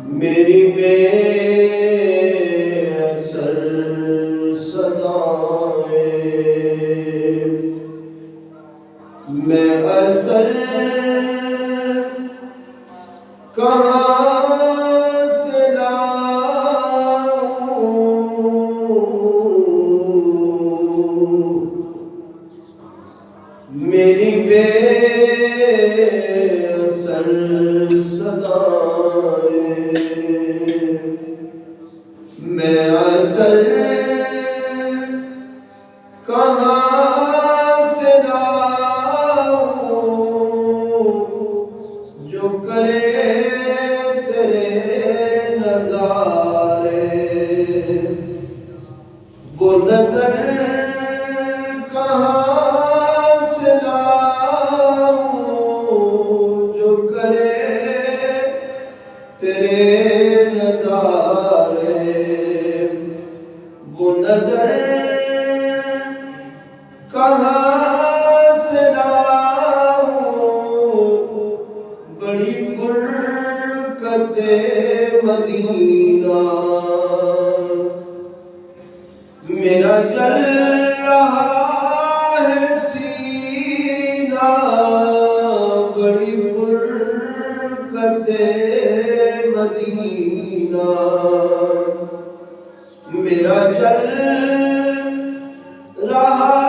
میری بے اثر صدائیں میں اثر کہاں سے لاؤں میری بے اثر صدائیں میں اثر کہاں سے لاؤں جو کرے تیرے نظارے وہ نظر کہاں سے لاؤں جو کرے تیرے نظارے وہ نظر کہاں سے لاؤں بڑی فرقت مدینہ میرا جل رہا ہے سینہ بڑی فرقت مدینہ میرا جل رہا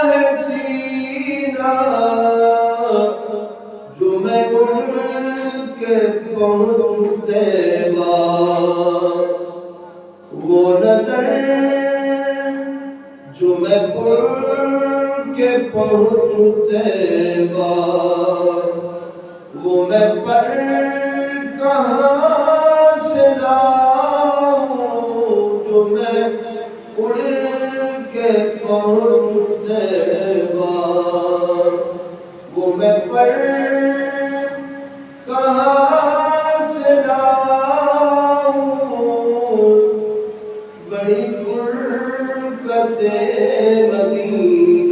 ہے سینہ جو میں اڑ کے پہنچوں طیبہ وہ نظر جو میں اڑ کے پہنچوں طیبہ وہ میں پر کہاں سے لاؤں جو میں اڑ کے پہنچوں طیبہ وہ میں پر کہاں سے لاؤں بڑی فرقت مدینہ